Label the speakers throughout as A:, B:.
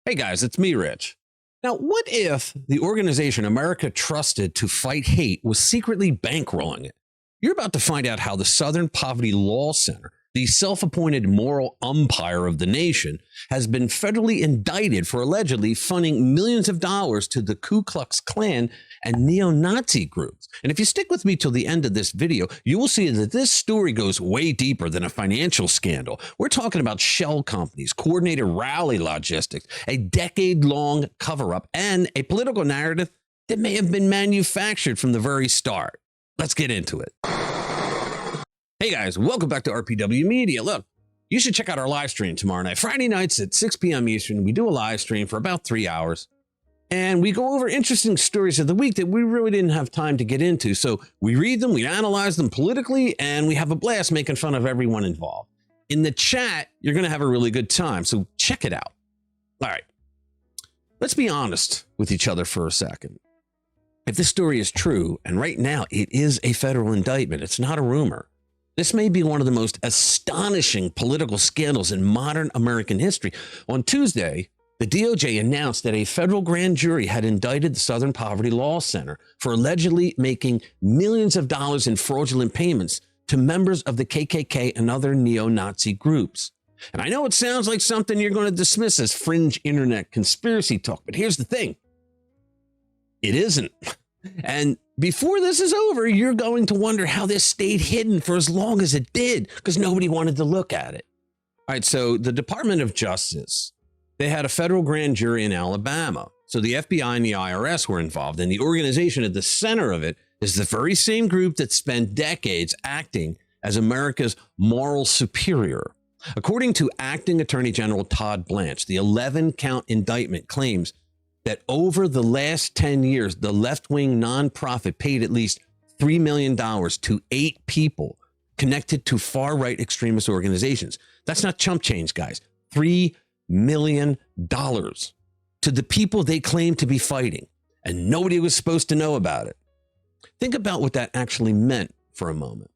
A: Hey guys, it's me, Rich. Now, what if the organization America trusted to fight hate was secretly bankrolling it? You're about to find out how the Southern Poverty Law Center, the self-appointed moral umpire of the nation, has been federally indicted for allegedly funding millions of dollars to the Ku Klux Klan and neo-Nazi groups. And if you stick with me till the end of this video, you will see that this story goes way deeper than a financial scandal. We're talking about shell companies, coordinated rally logistics, a decade-long cover-up, and a political narrative that may have been manufactured from the very start. Let's get into it. Hey guys, welcome back to RPW Media. Look, you should check out our live stream tomorrow night. Friday nights at 6 p.m. Eastern, we do a live stream for about 3 hours. And we go over interesting stories of the week that we really didn't have time to get into. So we read them, we analyze them politically, and we have a blast making fun of everyone involved. In the chat, you're going to have a really good time. So check it out. All right. Let's be honest with each other for a second. If this story is true, and right now it is a federal indictment, it's not a rumor. This may be one of the most astonishing political scandals in modern American history. On Tuesday, the DOJ announced that a federal grand jury had indicted the Southern Poverty Law Center for allegedly making millions of dollars in fraudulent payments to members of the KKK and other neo-Nazi groups. And I know it sounds like something you're going to dismiss as fringe internet conspiracy talk, but here's the thing. It isn't. And before this is over, you're going to wonder how this stayed hidden for as long as it did, because nobody wanted to look at it. All right, so the Department of Justice, they had a federal grand jury in Alabama. So the FBI and the IRS were involved, and the organization at the center of it is the very same group that spent decades acting as America's moral superior. According to Acting Attorney General Todd Blanche, the 11-count indictment claims that over the last 10 years, the left-wing nonprofit paid at least $3 million to 8 people connected to far-right extremist organizations. That's not chump change, guys. $3 million to the people they claim to be fighting, and nobody was supposed to know about it. Think about what that actually meant for a moment.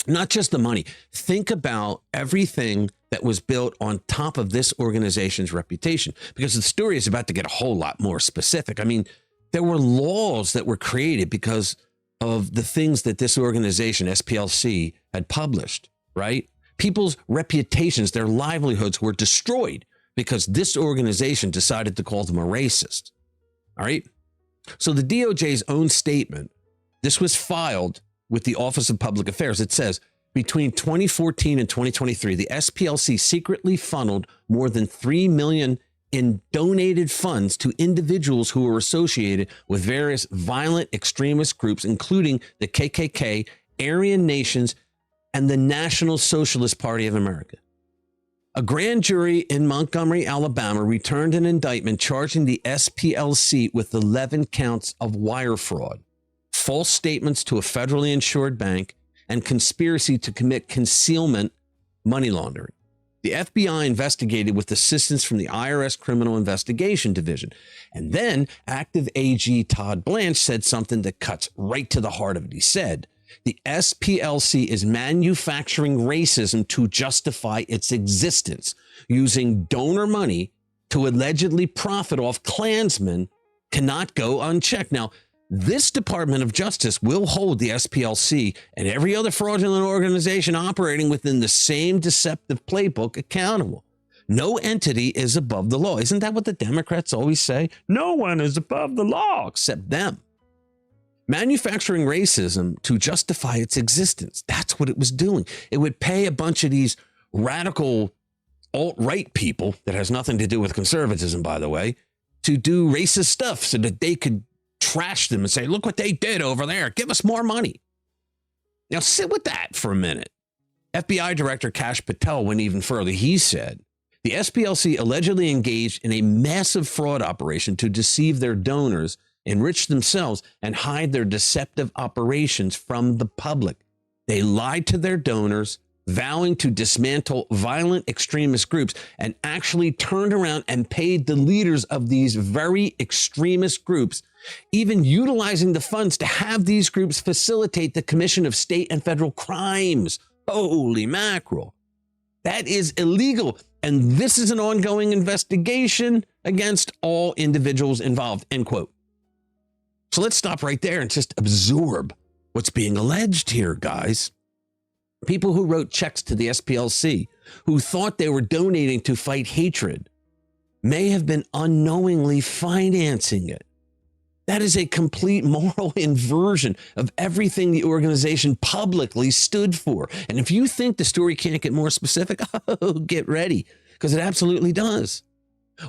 A: Not just the money. Think about everything that was built on top of this organization's reputation, because the story is about to get a whole lot more specific. I mean, there were laws that were created because of the things that this organization, SPLC, had published, right? People's reputations, their livelihoods were destroyed because this organization decided to call them a racist, all right? So the DOJ's own statement, this was filed with the Office of Public Affairs. It says, between 2014 and 2023, the SPLC secretly funneled more than $3 million in donated funds to individuals who were associated with various violent extremist groups, including the KKK, Aryan Nations, and the National Socialist Party of America. A grand jury in Montgomery, Alabama, returned an indictment charging the SPLC with 11 counts of wire fraud, false statements to a federally insured bank, and conspiracy to commit concealment money laundering. The FBI investigated with assistance from the IRS Criminal Investigation Division. And then active AG Todd Blanche said something that cuts right to the heart of it. He said, the SPLC is manufacturing racism to justify its existence, using donor money to allegedly profit off Klansmen cannot go unchecked. Now, this Department of Justice will hold the SPLC and every other fraudulent organization operating within the same deceptive playbook accountable. No entity is above the law. Isn't that what the Democrats always say? No one is above the law except them. Manufacturing racism to justify its existence. That's what it was doing. It would pay a bunch of these radical alt-right people, that has nothing to do with conservatism, by the way, to do racist stuff so that they could trash them and say, look what they did over there. Give us more money. Now sit with that for a minute. FBI Director Kash Patel went even further. He said, the SPLC allegedly engaged in a massive fraud operation to deceive their donors, enrich themselves, and hide their deceptive operations from the public. They lied to their donors, vowing to dismantle violent extremist groups, and actually turned around and paid the leaders of these very extremist groups, even utilizing the funds to have these groups facilitate the commission of state and federal crimes. Holy mackerel. That is illegal. And this is an ongoing investigation against all individuals involved, end quote. So let's stop right there and just absorb what's being alleged here, guys. People who wrote checks to the SPLC, who thought they were donating to fight hatred, may have been unknowingly financing it. That is a complete moral inversion of everything the organization publicly stood for. And if you think the story can't get more specific, oh, get ready, because it absolutely does.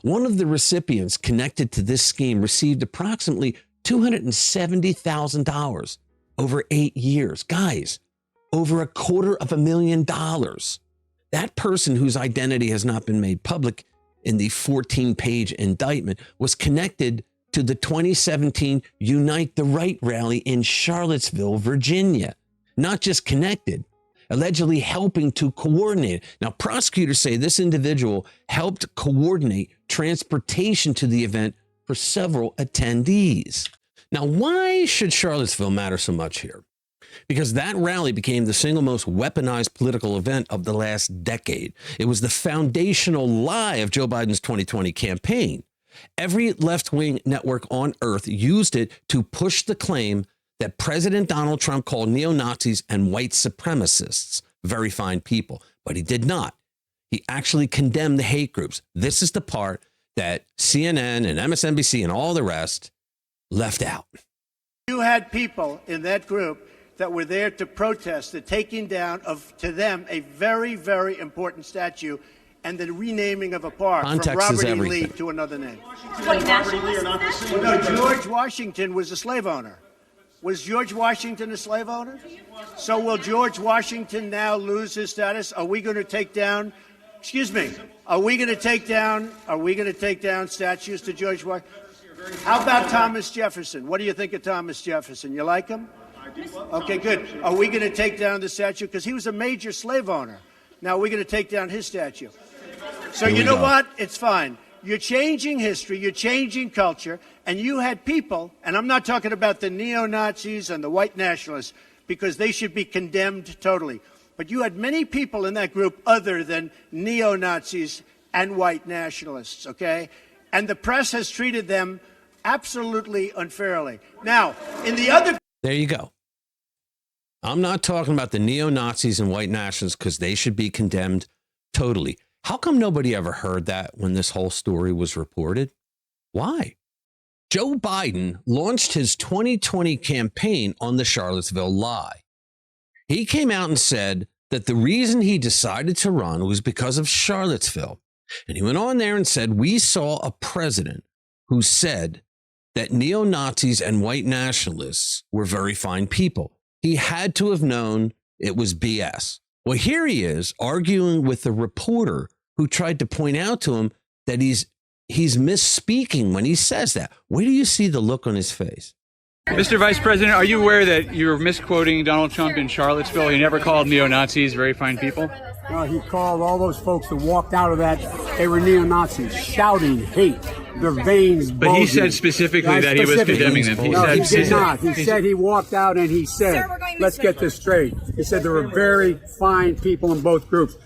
A: One of the recipients connected to this scheme received approximately $270,000 over 8 years. Guys, over $250,000. That person, whose identity has not been made public in the 14-page indictment, was connected to the 2017 Unite the Right rally in Charlottesville, Virginia. Not just connected, allegedly helping to coordinate. Now, prosecutors say this individual helped coordinate transportation to the event for several attendees. Now, why should Charlottesville matter so much here? Because that rally became the single most weaponized political event of the last decade. It was the foundational lie of Joe Biden's 2020 campaign. Every left-wing network on earth used it to push the claim that President Donald Trump called neo-Nazis and white supremacists very fine people, but he did not. He actually condemned the hate groups. This is the part that CNN and MSNBC and all the rest left out.
B: You had people in that group that were there to protest the taking down of, to them, a very, very important statue and the renaming of a park
A: Context
B: from Robert
A: is
B: E.
A: everything.
B: Lee to another name.
C: No,
B: George Washington was a slave owner. Was George Washington a slave owner? So will George Washington now lose his status? Are we going to take down, excuse me, are we going to take down statues to George Washington? How about Thomas Jefferson? What do you think of Thomas Jefferson? You like him? Okay, good. Are we going to take down the statue? Because he was a major slave owner. Now we're going to take down his statue. So you know what? It's fine. You're changing history, you're changing culture, and you had people, and I'm not talking about the neo-Nazis and the white nationalists, because they should be condemned totally. But you had many people in that group other than neo-Nazis and white nationalists, okay? And the press has treated them absolutely unfairly. Now, in the other...
A: There you go. I'm not talking about the neo-Nazis and white nationalists because they should be condemned totally. How come nobody ever heard that when this whole story was reported? Why? Joe Biden launched his 2020 campaign on the Charlottesville lie. He came out and said that the reason he decided to run was because of Charlottesville. And he went on there and said, we saw a president who said that neo-Nazis and white nationalists were very fine people. He had to have known it was BS. Well, here he is arguing with the reporter who tried to point out to him that he's misspeaking when he says that. Where do you see the look on his face?
C: Mr. Vice President, are you aware that you're misquoting Donald Trump in Charlottesville? He never called neo-Nazis very fine people?
D: No, he called all those folks that walked out of that, they were neo-Nazis, shouting hate, their veins bulging.
C: But he said specifically that he was condemning them.
D: He did not. He said he walked out and he said, let's get this straight. He said there were very fine people in both groups.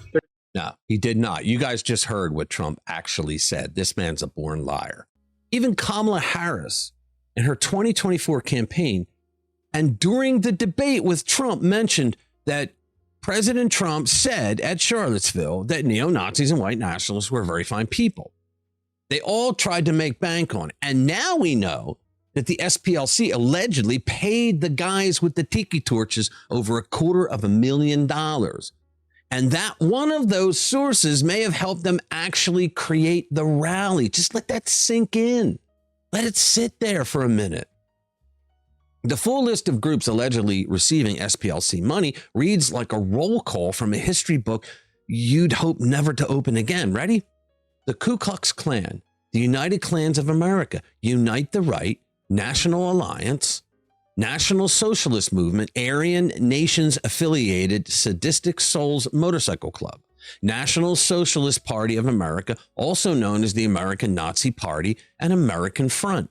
A: No, he did not. You guys just heard what Trump actually said. This man's a born liar. Even Kamala Harris in her 2024 campaign and during the debate with Trump mentioned that President Trump said at Charlottesville that neo-Nazis and white nationalists were very fine people. They all tried to make bank on it. And now we know that the SPLC allegedly paid the guys with the tiki torches over $250,000. And that one of those sources may have helped them actually create the rally. Just let that sink in. Let it sit there for a minute. The full list of groups allegedly receiving SPLC money reads like a roll call from a history book you'd hope never to open again. Ready? The Ku Klux Klan, the United Klans of America, Unite the Right, National Alliance, National Socialist Movement, Aryan Nations affiliated Sadistic Souls Motorcycle Club, National Socialist Party of America, also known as the American Nazi Party, and American Front.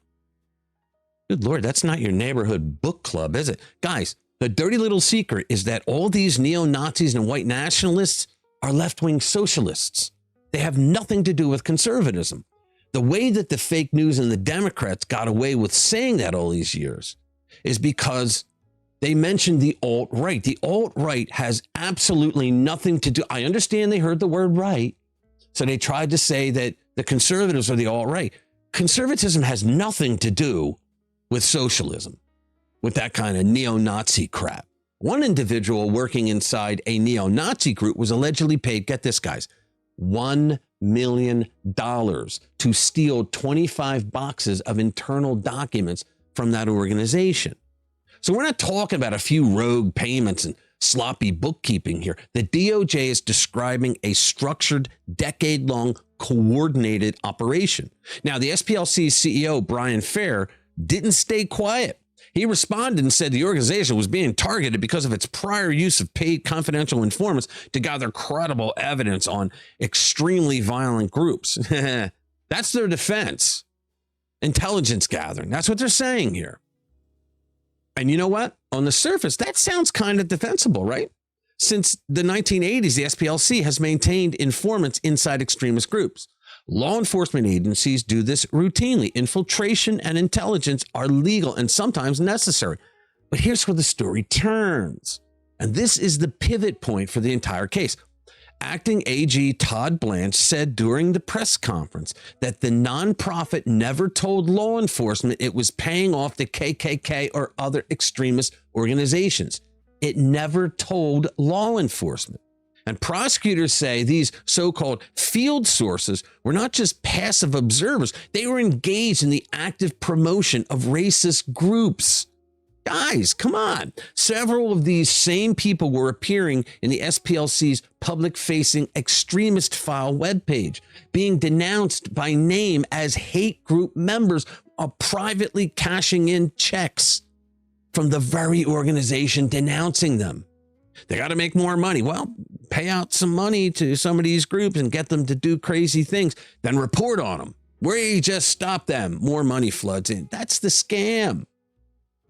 A: Good Lord, that's not your neighborhood book club, is it? Guys, the dirty little secret is that all these neo-Nazis and white nationalists are left-wing socialists. They have nothing to do with conservatism. The way that the fake news and the Democrats got away with saying that all these years is because they mentioned the alt-right. The alt-right has absolutely nothing to do. I understand they heard the word right, so they tried to say that the conservatives are the alt-right. Conservatism has nothing to do with socialism, with that kind of neo-Nazi crap. One individual working inside a neo-Nazi group was allegedly paid, get this, guys, $1 million to steal 25 boxes of internal documents from that organization. So we're not talking about a few rogue payments and sloppy bookkeeping here. The DOJ is describing a structured, decade-long, coordinated operation. Now, the SPLC's CEO, Brian Fair, didn't stay quiet. He responded and said the organization was being targeted because of its prior use of paid confidential informants to gather credible evidence on extremely violent groups. That's their defense. Intelligence gathering. That's what they're saying here. And you know what? On the surface, that sounds kind of defensible, right? Since the 1980s, the SPLC has maintained informants inside extremist groups. Law enforcement agencies do this routinely. Infiltration and intelligence are legal and sometimes necessary. But here's where the story turns. And this is the pivot point for the entire case. Acting AG Todd Blanche said during the press conference that the nonprofit never told law enforcement it was paying off the KKK or other extremist organizations. It never told law enforcement. And prosecutors say these so-called field sources were not just passive observers. They were engaged in the active promotion of racist groups. Guys, come on. Several of these same people were appearing in the SPLC's public-facing extremist file webpage, being denounced by name as hate group members, or privately cashing in checks from the very organization denouncing them. They got to make more money. Well, pay out some money to some of these groups and get them to do crazy things, then report on them. We just stop them. More money floods in. That's the scam.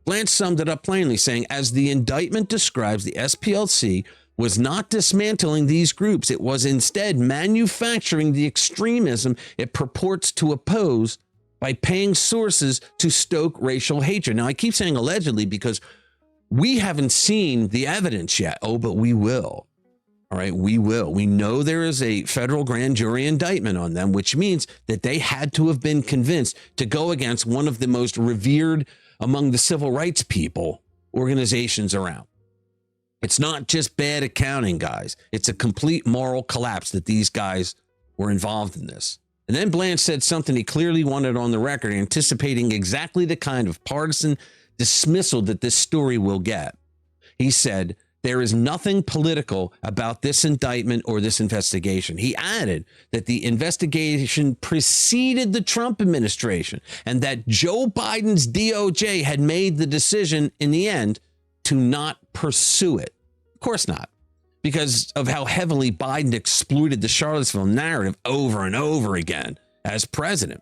A: Blanche summed it up plainly, saying, as the indictment describes, the SPLC was not dismantling these groups. It was instead manufacturing the extremism it purports to oppose by paying sources to stoke racial hatred. Now, I keep saying allegedly because we haven't seen the evidence yet. Oh, but we will. All right, we will. We know there is a federal grand jury indictment on them, which means that they had to have been convinced to go against one of the most revered among the civil rights people organizations around. It's not just bad accounting, guys. It's a complete moral collapse that these guys were involved in this. And then Blanche said something he clearly wanted on the record, anticipating exactly the kind of partisan dismissal that this story will get. He said, there is nothing political about this indictment or this investigation. He added that the investigation preceded the Trump administration and that Joe Biden's DOJ had made the decision in the end to not pursue it. Of course not, because of how heavily Biden exploited the Charlottesville narrative over and over again as president.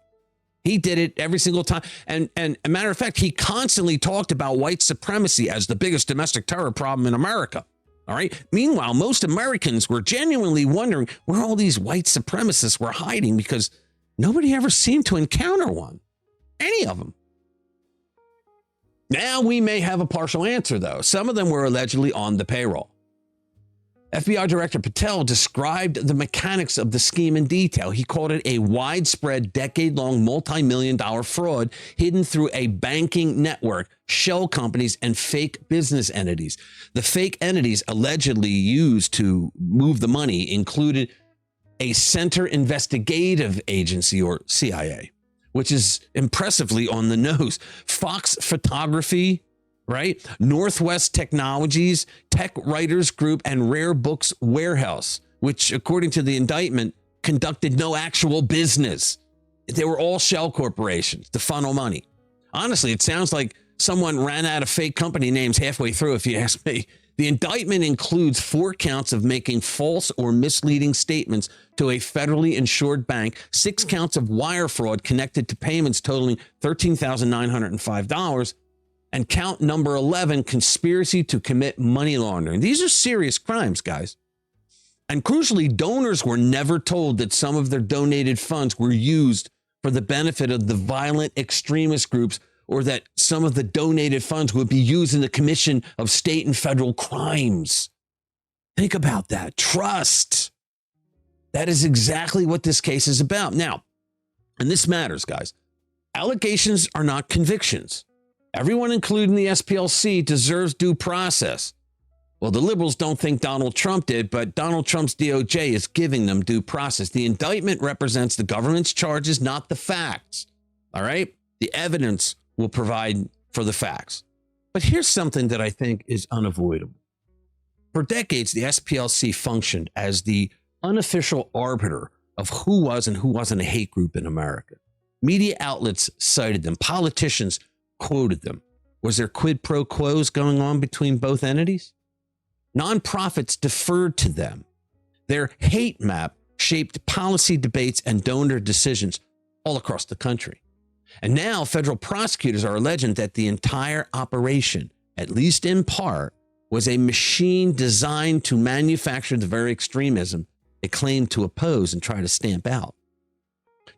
A: He did it every single time. And a matter of fact, he constantly talked about white supremacy as the biggest domestic terror problem in America. All right. Meanwhile, most Americans were genuinely wondering where all these white supremacists were hiding because nobody ever seemed to encounter one. Any of them. Now we may have a partial answer, though. Some of them were allegedly on the payroll. FBI Director Patel described the mechanics of the scheme in detail. He called it a widespread, decade-long, multi-million-dollar fraud hidden through a banking network, shell companies, and fake business entities. The fake entities allegedly used to move the money included a Center Investigative Agency, or CIA, which is impressively on the nose, Fox Photography, right? Northwest Technologies, Tech Writers Group, and Rare Books Warehouse, which, according to the indictment, conducted no actual business. They were all shell corporations to funnel money. Honestly, it sounds like someone ran out of fake company names halfway through, if you ask me. The indictment includes 4 counts of making false or misleading statements to a federally insured bank, 6 counts of wire fraud connected to payments totaling $13,905, and count number 11, conspiracy to commit money laundering. These are serious crimes, guys. And crucially, donors were never told that some of their donated funds were used for the benefit of the violent extremist groups, or that some of the donated funds would be used in the commission of state and federal crimes. Think about that. Trust. That is exactly what this case is about. Now, and this matters, guys. Allegations are not convictions. Everyone, including the SPLC, deserves due process. Well, the liberals don't think Donald Trump did, but Donald Trump's DOJ is giving them due process. The indictment represents the government's charges, not the facts. All right? The evidence will provide for the facts. But here's something that I think is unavoidable. For decades, the SPLC functioned as the unofficial arbiter of who was and who wasn't a hate group in America. Media outlets cited them. Politicians quoted them. Was there quid pro quos going on between both entities? Nonprofits deferred to them. Their hate map shaped policy debates and donor decisions all across the country. And now federal prosecutors are alleging that the entire operation, at least in part, was a machine designed to manufacture the very extremism it claimed to oppose and try to stamp out.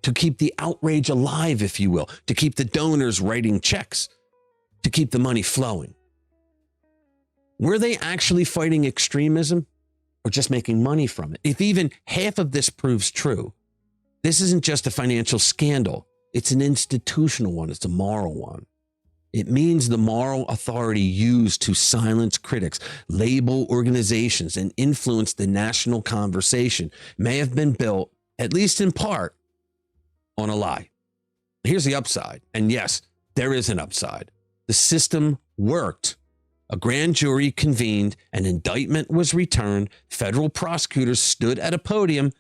A: To keep the outrage alive, if you will, to keep the donors writing checks, to keep the money flowing. Were they actually fighting extremism or just making money from it? If even half of this proves true, this isn't just a financial scandal. It's an institutional one. It's a moral one. It means the moral authority used to silence critics, label organizations, and influence the national conversation may have been built, at least in part, on a lie. Here's the upside. And yes, there is an upside. The system worked. A grand jury convened, an indictment was returned, federal prosecutors stood at a podium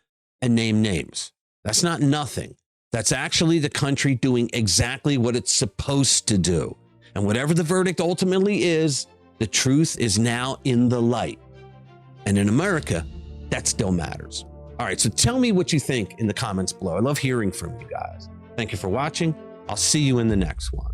A: and named names. That's not nothing. That's actually the country doing exactly what it's supposed to do. And whatever the verdict ultimately is, the truth is now in the light. And in America, that still matters. All right, so tell me what you think in the comments below. I love hearing from you guys. Thank you for watching. I'll see you in the next one.